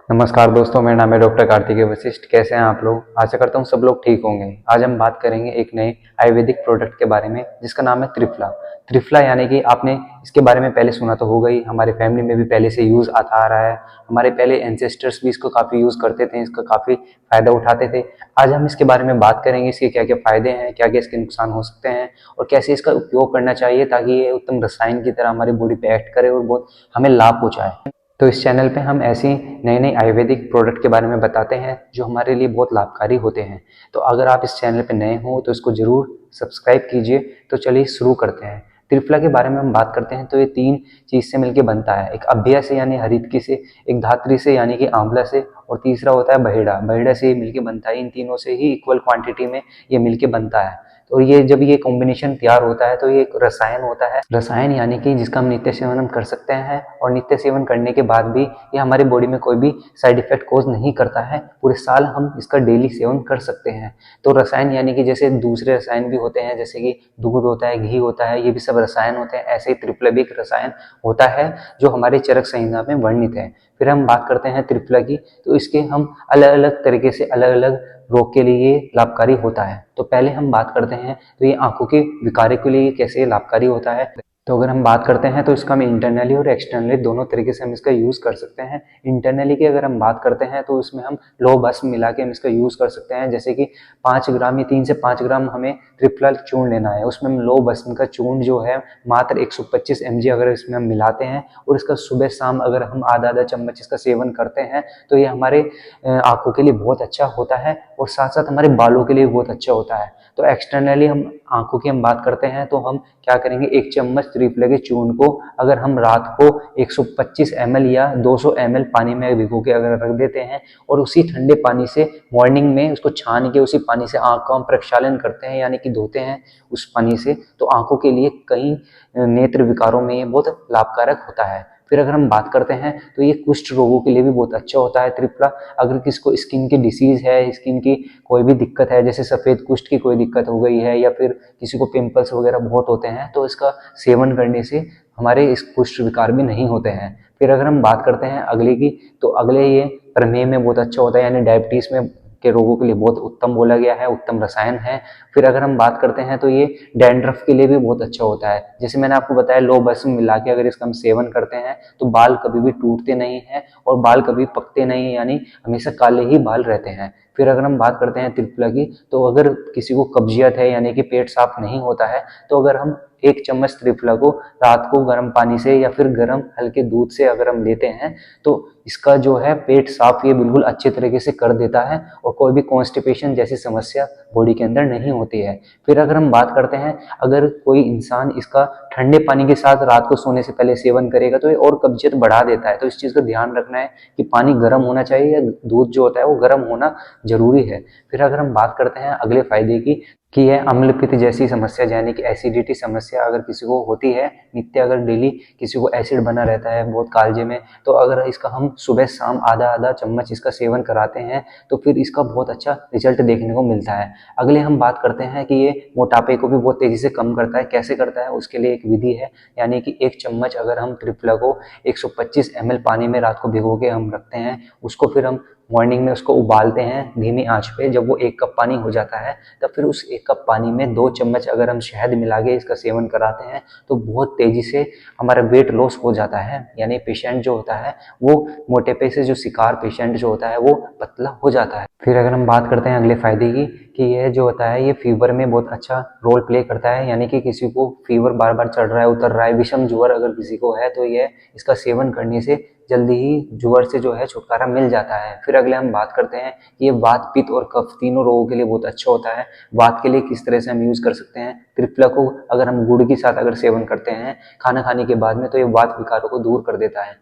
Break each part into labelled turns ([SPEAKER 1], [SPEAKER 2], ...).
[SPEAKER 1] नमस्कार दोस्तों, मेरा नाम है डॉक्टर कार्तिकेय वशिष्ठ। कैसे हैं आप लोग? आशा करता हूँ सब लोग ठीक होंगे। आज हम बात करेंगे एक नए आयुर्वेदिक प्रोडक्ट के बारे में जिसका नाम है त्रिफला। त्रिफला यानी कि आपने इसके बारे में पहले सुना तो होगा ही, हमारे फैमिली में भी पहले से यूज़ आता आ रहा है। हमारे पहले एंसेस्टर्स भी इसको काफ़ी यूज़ करते थे, इसका काफ़ी फ़ायदा उठाते थे। आज हम इसके बारे में बात करेंगे, इसके क्या क्या फ़ायदे हैं, क्या क्या इसके नुकसान हो सकते हैं और कैसे इसका उपयोग करना चाहिए ताकि ये उत्तम रसायन की तरह हमारी बॉडी पे एक्ट करे और बहुत हमें लाभ पहुँचाए। तो इस चैनल पे हम ऐसी नई नई आयुर्वेदिक प्रोडक्ट के बारे में बताते हैं जो हमारे लिए बहुत लाभकारी होते हैं। तो अगर आप इस चैनल पे नए हो तो इसको ज़रूर सब्सक्राइब कीजिए। तो चलिए शुरू करते हैं। त्रिफला के बारे में हम बात करते हैं तो ये तीन चीज़ से मिलकर बनता है। एक अभ्य से यानी हरितकी से, एक धात्री से यानी कि आंवला से, और तीसरा होता है बहेड़ा। बहेड़ा से ये मिलके बनता है। इन तीनों से ही इक्वल क्वांटिटी में ये मिलके बनता है। तो ये जब ये कॉम्बिनेशन तैयार होता है तो ये एक रसायन होता है। रसायन यानी कि जिसका हम नित्य सेवन हम कर सकते हैं और नित्य सेवन करने के बाद भी ये हमारी बॉडी में कोई भी साइड इफेक्ट कोज नहीं करता है। पूरे साल हम इसका डेली सेवन कर सकते हैं। तो रसायन यानी कि जैसे दूसरे रसायन भी होते हैं, जैसे कि दूध होता है, घी होता है, ये भी सब रसायन होते हैं। ऐसे ही त्रिफला भी एक रसायन होता है जो हमारे चरक संहिता में वर्णित है। फिर हम बात करते हैं त्रिफला की, तो इसके हम अलग अलग तरीके से अलग अलग रोग के लिए ये लाभकारी होता है। तो पहले हम बात करते हैं तो ये आंखों के विकारों के लिए कैसे लाभकारी होता है। तो अगर हम बात करते हैं तो इसका हम इंटरनली और एक्सटर्नली दोनों तरीके से हम इसका यूज़ कर सकते हैं। इंटरनली की अगर हम बात करते हैं तो इसमें हम लो भस्म मिला के हम इसका यूज़ कर सकते हैं। जैसे कि 5 ग्राम या 3 से 5 ग्राम हमें त्रिफला चूर्ण लेना है, उसमें हम लो भस्म का चूर्ण जो है मात्र 125 mg अगर इसमें हम मिलाते हैं और इसका सुबह शाम अगर हम आधा आधा चम्मच इसका सेवन करते हैं तो ये हमारे आंखों के लिए बहुत अच्छा होता है और साथ साथ हमारे बालों के लिए बहुत अच्छा होता है। तो एक्सटर्नली हम आंखों की हम बात करते हैं तो हम क्या करेंगे, 1 चम्मच त्रिफला के चूर्ण को अगर हम रात को 125 ml या 200 ml पानी में भिगो के अगर रख देते हैं और उसी ठंडे पानी से मॉर्निंग में उसको छान के उसी पानी से आंख का हम प्रक्षालन करते हैं यानी कि धोते हैं उस पानी से, तो आंखों के लिए कई नेत्र विकारों में ये बहुत लाभकारक होता है। फिर अगर हम बात करते हैं तो ये कुष्ठ रोगों के लिए भी बहुत अच्छा होता है त्रिफला। अगर किसको स्किन की डिसीज है, स्किन की कोई भी दिक्कत है, जैसे सफ़ेद कुष्ठ की कोई दिक्कत हो गई है या फिर किसी को पिंपल्स वगैरह बहुत होते हैं, तो इसका सेवन करने से हमारे इस कुष्ठ विकार भी नहीं होते हैं। फिर अगर हम बात करते हैं अगले की, तो अगले ये प्रमेह में बहुत अच्छा होता है, यानी डायबिटीज़ में के रोगों के लिए बहुत उत्तम बोला गया है, उत्तम रसायन है। फिर अगर हम बात करते हैं तो ये डैंड्रफ के लिए भी बहुत अच्छा होता है। जैसे मैंने आपको बताया, लो भस्म मिला के अगर इसका हम सेवन करते हैं तो बाल कभी भी टूटते नहीं हैं और बाल कभी पकते नहीं, यानी हमेशा काले ही बाल रहते हैं। फिर अगर हम बात करते हैं त्रिफला की, तो अगर किसी को कब्जियत है यानी कि पेट साफ नहीं होता है, तो अगर हम 1 चम्मच त्रिफला को रात को गर्म पानी से या फिर गर्म हल्के दूध से अगर हम लेते हैं तो इसका जो है पेट साफ ये बिल्कुल अच्छे तरीके से कर देता है और कोई भी कॉन्स्टिपेशन जैसी समस्या बॉडी के अंदर नहीं होती है। फिर अगर हम बात करते हैं, अगर कोई इंसान इसका ठंडे पानी के साथ रात को सोने से पहले सेवन करेगा तो ये और कब्जियत बढ़ा देता है। तो इस चीज़ का ध्यान रखना है कि पानी गर्म होना चाहिए या दूध जो होता है वो गर्म होना जरूरी है। फिर अगर हम बात करते हैं अगले फायदे की, कि यह अम्ल पित्त जैसी समस्या यानी कि एसिडिटी समस्या अगर किसी को होती है, नित्य अगर डेली किसी को एसिड बना रहता है बहुत कालजे में, तो अगर इसका हम सुबह शाम आधा आधा चम्मच इसका सेवन कराते हैं तो फिर इसका बहुत अच्छा रिजल्ट देखने को मिलता है। अगले हम बात करते हैं कि ये मोटापे को भी बहुत तेजी से कम करता है। कैसे करता है, उसके लिए एक विधि है, यानी कि 1 चम्मच अगर हम त्रिफला को 125 ml पानी में रात को भिगो के हम रखते हैं, उसको फिर हम मॉर्निंग में उसको उबालते हैं धीमी आंच पे। जब वो 1 कप पानी हो जाता है तब फिर उस 1 कप पानी में 2 चम्मच अगर हम शहद मिला के इसका सेवन कराते हैं तो बहुत तेजी से हमारा वेट लॉस हो जाता है। यानी पेशेंट जो होता है वो मोटापे से जो शिकार पेशेंट जो होता है वो पतला हो जाता है। फिर अगर हम बात करते हैं अगले फायदे की, कि यह जो होता है ये फीवर में बहुत अच्छा रोल प्ले करता है। यानी कि किसी को फीवर बार बार चढ़ रहा है, उतर रहा है, विषम ज्वर अगर किसी को है, तो यह इसका सेवन करने से जल्दी ही ज्वर से जो है छुटकारा मिल जाता है। फिर अगले हम बात करते हैं कि ये वात पित्त और कफ तीनों रोगों के लिए बहुत अच्छा होता है। वात के लिए किस तरह से हम यूज कर सकते हैं, त्रिफला को अगर हम गुड़ के साथ अगर सेवन करते हैं खाना खाने के बाद में, तो ये वात विकारों को दूर कर देता है।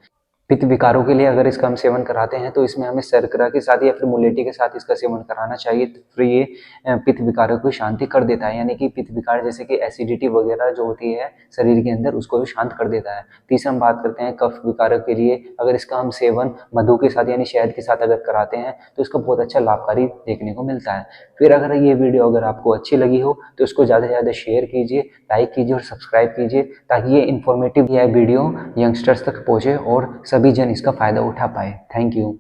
[SPEAKER 1] पित्त विकारों के लिए अगर इसका हम सेवन कराते हैं तो इसमें हमें शर्करा के साथ या फिर मुलेठी के साथ इसका सेवन कराना चाहिए। तो फिर ये पित्त विकारों की शांति कर देता है, यानी कि पित्त विकार जैसे कि एसिडिटी वगैरह जो होती है शरीर के अंदर, उसको भी शांत कर देता है। तीसरा हम बात करते हैं कफ विकारों के लिए, अगर इसका हम सेवन मधु के साथ यानी शहद के साथ अगर कराते हैं तो इसका बहुत अच्छा लाभकारी देखने को मिलता है। फिर अगर ये वीडियो अगर आपको अच्छी लगी हो तो इसको ज़्यादा से ज़्यादा शेयर कीजिए, लाइक कीजिए और सब्सक्राइब कीजिए, ताकि ये इन्फॉर्मेटिव यह वीडियो यंगस्टर्स तक पहुँचे और सभी जन इसका फ़ायदा उठा पाए। Thank you.